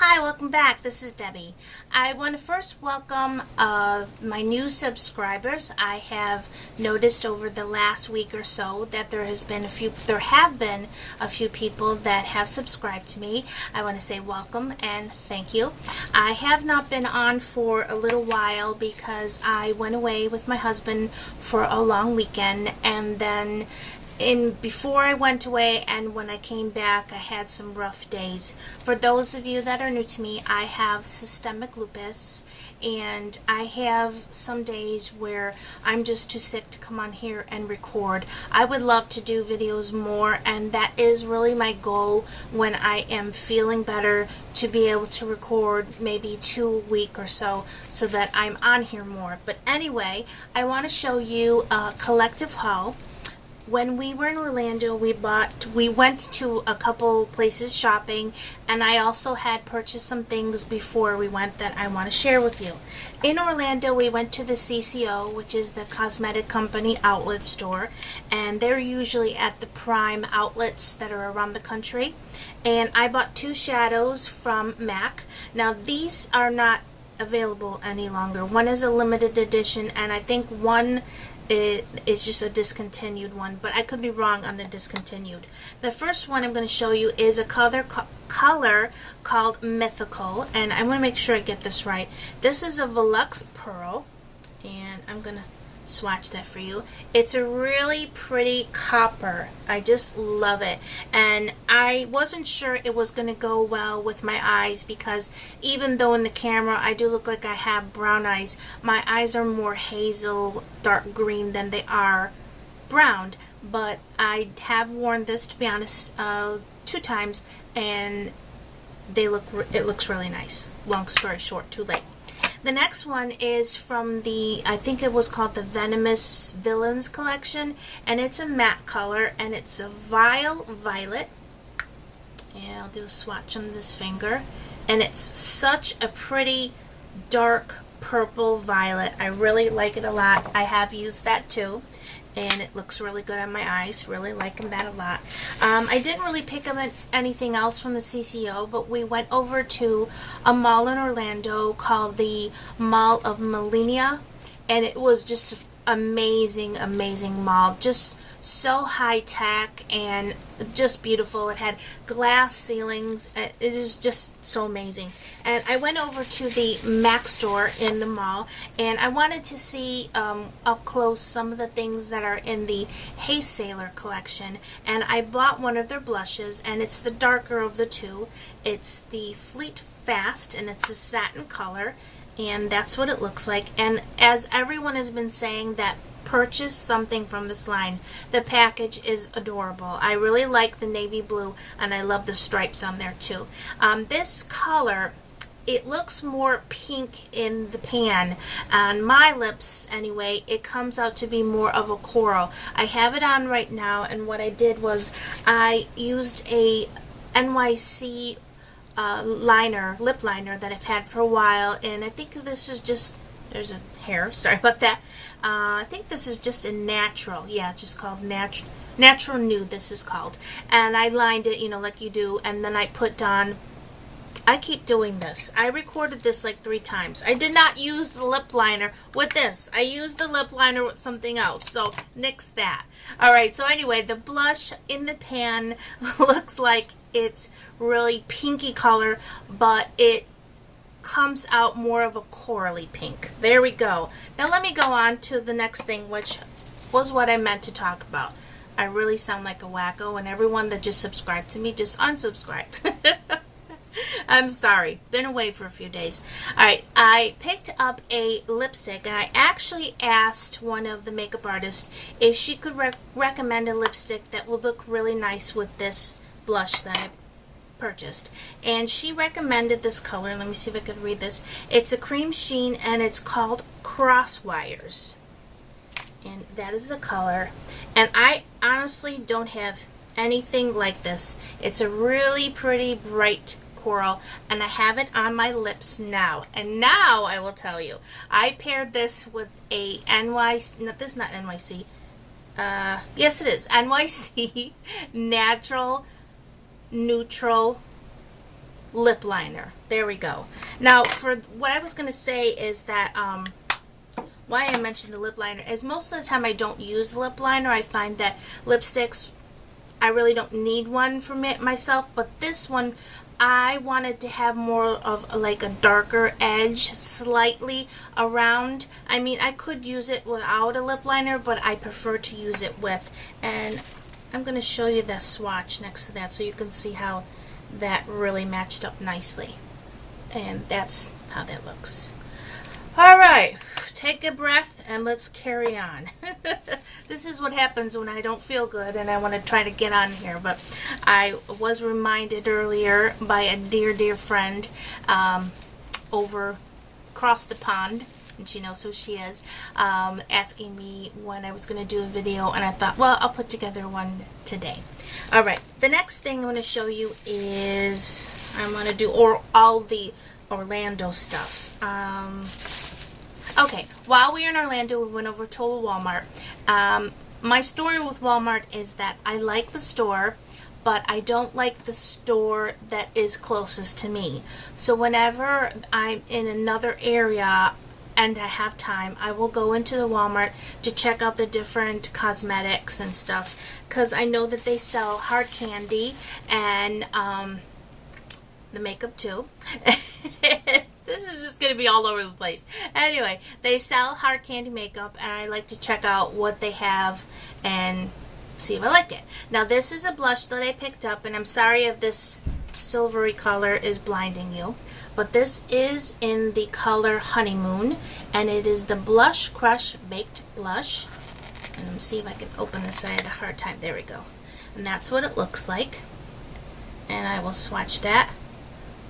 Hi, welcome back. This is Debbie. I want to first welcome my new subscribers. I have noticed over the last week or so that there have been a few people that have subscribed to me. I want to say welcome and thank you. I have not been on for a little while because I went away with my husband for a long weekend, and then before I went away and when I came back, I had some rough days. For those of you that are new to me, I have systemic lupus, and I have some days where I'm just too sick to come on here and record. I would love to do videos more, and that is really my goal when I am feeling better, to be able to record maybe 2 a week or so that I'm on here more. But anyway, I want to show you a collective haul. When we were in Orlando, we went to a couple places shopping, and I also had purchased some things before we went that I want to share with you. In Orlando, we went to the CCO, which is the cosmetic company outlet store, and they're usually at the prime outlets that are around the country. And I bought 2 shadows from MAC. Now, these are not available any longer. One is a limited edition, and I think one is just a discontinued one, but I could be wrong on the discontinued. The first one I'm going to show you is a color called Mythical, and I want to make sure I get this right. This is a Velux Pearl, and I'm going to swatch that for you. It's a really pretty copper. I just love it, and I wasn't sure it was going to go well with my eyes, because even though in the camera I do look like I have brown eyes, my eyes are more hazel dark green than they are brown. But I have worn this, to be honest, 2 times, and it looks really nice. Long story short, too late. The next one is from I think it was called the Venomous Villains collection, and it's a matte color, and it's a violet. And I'll do a swatch on this finger, and it's such a pretty dark purple violet. I really like it a lot. I have used that too, and it looks really good on my eyes. Really liking that a lot. I didn't really pick up anything else from the CCO, but we went over to a mall in Orlando called the Mall of Millennia, and it was just amazing mall. Just so high tech and just beautiful. It had glass ceilings. It is just so amazing. And I went over to the MAC store in the mall, and I wanted to see up close some of the things that are in the Hey Sailor collection, and I bought one of their blushes, and it's the darker of the 2. It's the Fleet Fast, and it's a satin color, and that's what it looks like. And as everyone has been saying that purchase something from this line, the package is adorable. I really like the navy blue, and I love the stripes on there too. This color, it looks more pink in the pan. On my lips anyway, it comes out to be more of a coral. I have it on right now, and what I did was I used a NYC lip liner that I've had for a while, and I think this is just, there's a hair, sorry about that. I think this is just a natural, just called natural nude, this is called. And I lined it, like you do, and then I put on, I keep doing this. I recorded this like 3 times. I did not use the lip liner with this. I used the lip liner with something else, so nix that. Alright, so anyway, the blush in the pan looks like it's really pinky color, but it comes out more of a corally pink. There we go. Now let me go on to the next thing, which was what I meant to talk about. I really sound like a wacko, and everyone that just subscribed to me just unsubscribed. I'm sorry. Been away for a few days. Alright, I picked up a lipstick, and I actually asked one of the makeup artists if she could recommend a lipstick that would look really nice with this blush that I purchased, and she recommended this color. Let me see if I could read this. It's a cream sheen, and it's called Crosswires, and that is the color. And I honestly don't have anything like this. It's a really pretty bright coral, and I have it on my lips now. And now I will tell you, I paired this with a NYC, no, this is not NYC, yes it is, NYC Natural Neutral lip liner. There we go. Now, for what I was going to say is that why I mentioned the lip liner is most of the time I don't use lip liner. I find that lipsticks, I really don't need one for myself, but this one I wanted to have more of like a darker edge slightly around. I mean, I could use it without a lip liner, but I prefer to use it with. And I'm going to show you the swatch next to that so you can see how that really matched up nicely. And that's how that looks. Alright, take a breath and let's carry on. This is what happens when I don't feel good and I want to try to get on here. But I was reminded earlier by a dear friend over across the pond, and she knows who she is, asking me when I was going to do a video, and I thought, well, I'll put together one today. Alright, the next thing I'm going to show you is I'm going to do all the Orlando stuff. Okay, while we were in Orlando, we went over to a Walmart. My story with Walmart is that I like the store, but I don't like the store that is closest to me. So whenever I'm in another area and I have time, I will go into the Walmart to check out the different cosmetics and stuff, because I know that they sell hard candy and the makeup too. This is just going to be all over the place. Anyway, they sell hard candy makeup, and I like to check out what they have and see if I like it. Now, this is a blush that I picked up, and I'm sorry if this silvery color is blinding you, but this is in the color Honeymoon, and it is the Blush Crush Baked Blush. And let me see if I can open this. I had a hard time. There we go. And that's what it looks like. And I will swatch that.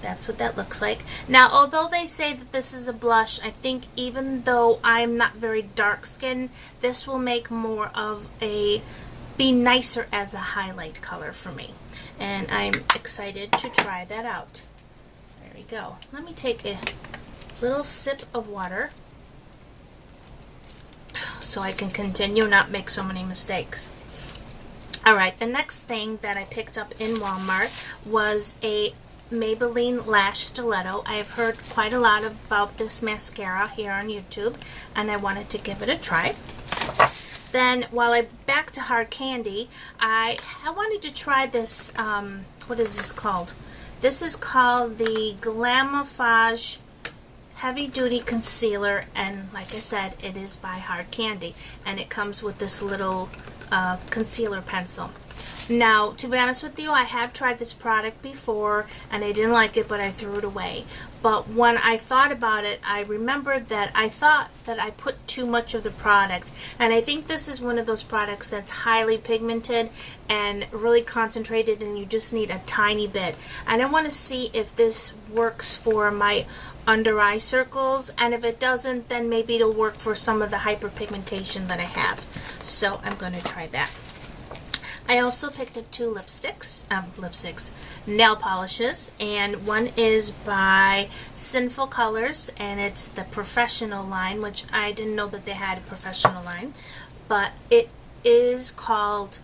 That's what that looks like. Now, although they say that this is a blush, I think even though I'm not very dark skinned, this will make more of be nicer as a highlight color for me. And I'm excited to try that out. There we go. Let me take a little sip of water so I can continue, not make so many mistakes. Alright, the next thing that I picked up in Walmart was a Maybelline Lash Stiletto. I have heard quite a lot about this mascara here on YouTube, and I wanted to give it a try. Then, while I'm back to hard candy, I wanted to try this, what is this called? This is called the Glamifage Heavy Duty Concealer, and like I said, it is by Hard Candy, and it comes with this little concealer pencil. Now, to be honest with you, I have tried this product before and I didn't like it, but I threw it away. But when I thought about it, I remembered that I thought that I put too much of the product. And I think this is one of those products that's highly pigmented and really concentrated, and you just need a tiny bit. And I want to see if this works for my under eye circles, and if it doesn't, then maybe it'll work for some of the hyperpigmentation that I have. So I'm going to try that. I also picked up two nail polishes, and one is by Sinful Colors, and it's the professional line, which I didn't know that they had a professional line, but it is called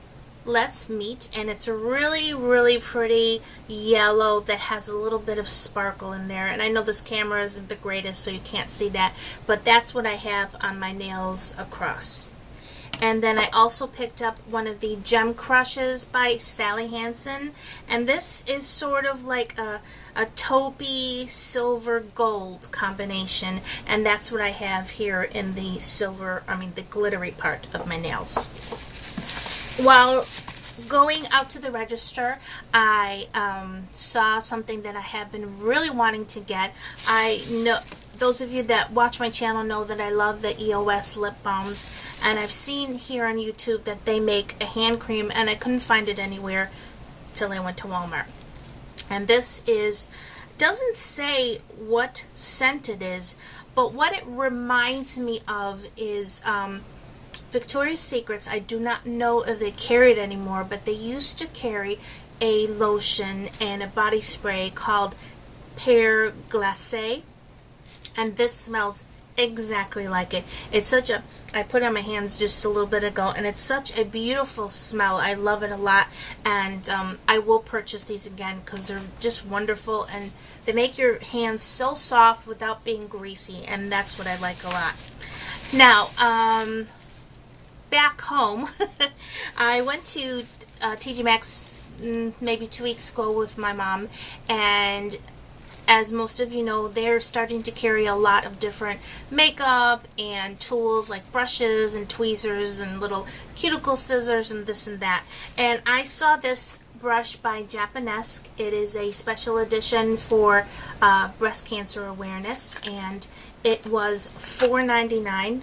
Let's Meet, and it's a really pretty yellow that has a little bit of sparkle in there. And I know this camera isn't the greatest, so you can't see that, but that's what I have on my nails across. And then I also picked up one of the Gem Crushes by Sally Hansen, and this is sort of like a taupey silver gold combination, and that's what I have here in the the glittery part of my nails. While going out to the register, I saw something that I have been really wanting to get. I know those of you that watch my channel know that I love the EOS lip balms, and I've seen here on YouTube that they make a hand cream, and I couldn't find it anywhere till I went to Walmart. And this doesn't say what scent it is, but what it reminds me of is Victoria's Secrets. I do not know if they carry it anymore, but they used to carry a lotion and a body spray called Pear Glacé, and this smells exactly like it. It's such a, I put it on my hands just a little bit ago, and it's such a beautiful smell. I love it a lot, and I will purchase these again because they're just wonderful, and they make your hands so soft without being greasy, and that's what I like a lot. Now, back home, I went to TJ Maxx maybe 2 weeks ago with my mom, and as most of you know, they're starting to carry a lot of different makeup and tools like brushes and tweezers and little cuticle scissors and this and that. And I saw this brush by Japanesque. It is a special edition for breast cancer awareness, and it was $4.99.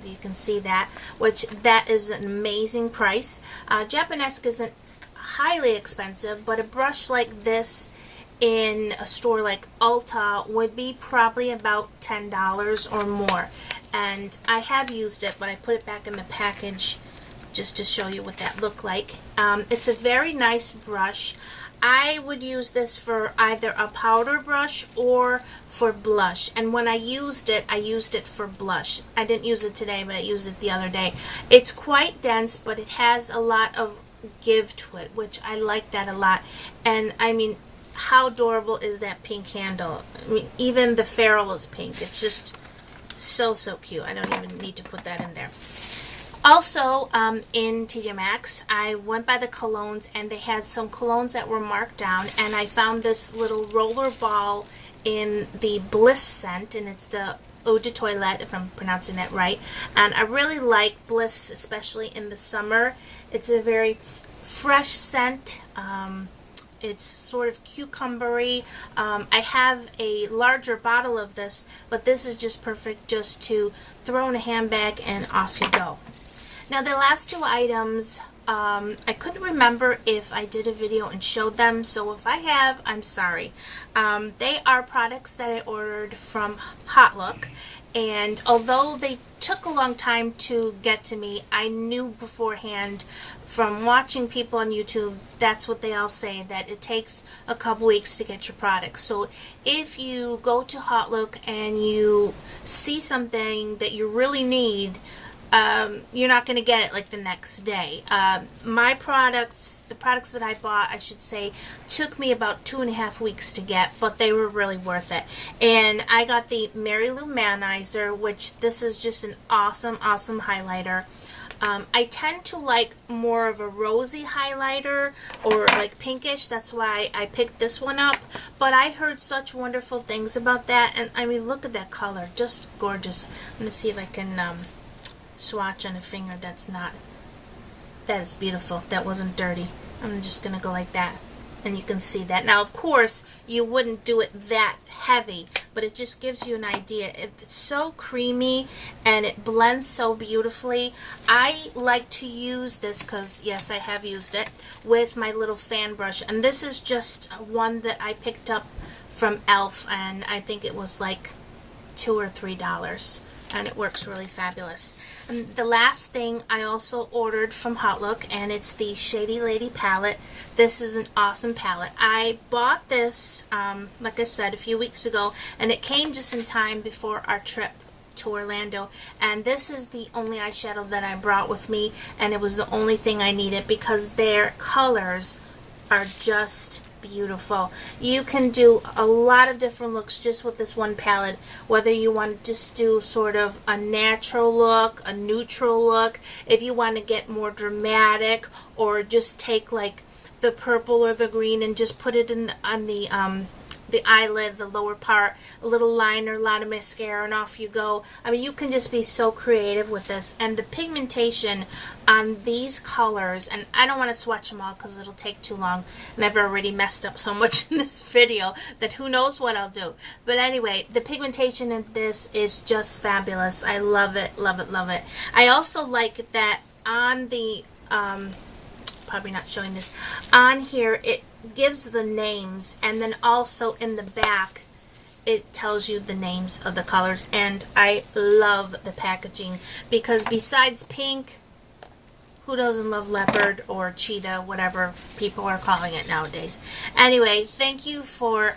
You can see that, which that is an amazing price. Japanesque isn't highly expensive, but a brush like this in a store like Ulta would be probably about $10 or more. And I have used it, but I put it back in the package just to show you what that looked like. It's a very nice brush. I would use this for either a powder brush or for blush. And when I used it for blush. I didn't use it today, but I used it the other day. It's quite dense, but it has a lot of give to it, which I like that a lot. And I mean, how adorable is that pink handle? I mean, even the ferrule is pink. It's just so cute. I don't even need to put that in there. Also, in TJ Maxx, I went by the colognes, and they had some colognes that were marked down, and I found this little roller ball in the Bliss scent, and it's the Eau de Toilette, if I'm pronouncing that right. And I really like Bliss, especially in the summer. It's a very fresh scent. It's sort of cucumbery. I have a larger bottle of this, but this is just perfect just to throw in a handbag and off you go. Now the last two items, I couldn't remember if I did a video and showed them, so if I have, I'm sorry. They are products that I ordered from HauteLook, and although they took a long time to get to me, I knew beforehand from watching people on YouTube, that's what they all say, that it takes a couple weeks to get your products. So if you go to HauteLook and you see something that you really need, you're not going to get it like the next day. My products, the products that I bought, I should say, took me about 2.5 weeks to get, but they were really worth it. And I got the Mary Lou Manizer, which this is just an awesome highlighter. I tend to like more of a rosy highlighter or like pinkish. That's why I picked this one up. But I heard such wonderful things about that. And I mean, look at that color. Just gorgeous. I'm going to see if I can swatch on a finger that's not. That is beautiful. That wasn't dirty. I'm just going to go like that. And you can see that. Now, of course, you wouldn't do it that heavy, but it just gives you an idea. It's so creamy and it blends so beautifully. I like to use this because, yes, I have used it with my little fan brush. And this is just one that I picked up from e.l.f. and I think it was like $2 or $3. And it works really fabulous. And the last thing I also ordered from HauteLook, and it's the Shady Lady palette. This is an awesome palette. I bought this, like I said, a few weeks ago, and it came just in time before our trip to Orlando. And this is the only eyeshadow that I brought with me, and it was the only thing I needed because their colors are just beautiful. You can do a lot of different looks just with this one palette, whether you want to just do sort of a natural look, a neutral look, if you want to get more dramatic, or just take like the purple or the green and just put it in on the eyelid, the lower part, a little liner, a lot of mascara, and off you go. I mean, you can just be so creative with this. And the pigmentation on these colors, and I don't want to swatch them all because it'll take too long, and I've already messed up so much in this video that who knows what I'll do. But anyway, the pigmentation in this is just fabulous. I love it, love it, love it. I also like that on the, probably not showing this, on here it gives the names, and then also in the back it tells you the names of the colors. And I love the packaging because besides pink, Who doesn't love leopard or cheetah, whatever people are calling it nowadays? Anyway, thank you for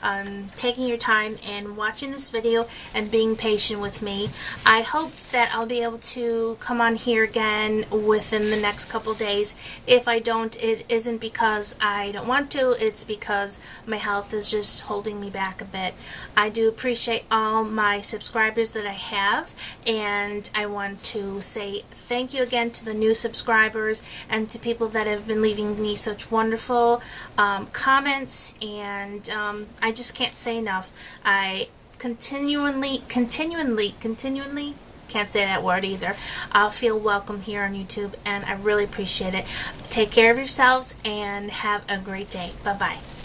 taking your time and watching this video and being patient with me. I hope that I'll be able to come on here again within the next couple days. If I don't, it isn't because I don't want to, it's because my health is just holding me back a bit. I do appreciate all my subscribers that I have, and I want to say thank you again to the new subscribers and to people that have been leaving me such wonderful comments, and I just can't say enough. I continually can't say that word either. I'll feel welcome here on YouTube, and I really appreciate it. Take care of yourselves and have a great day. Bye-bye.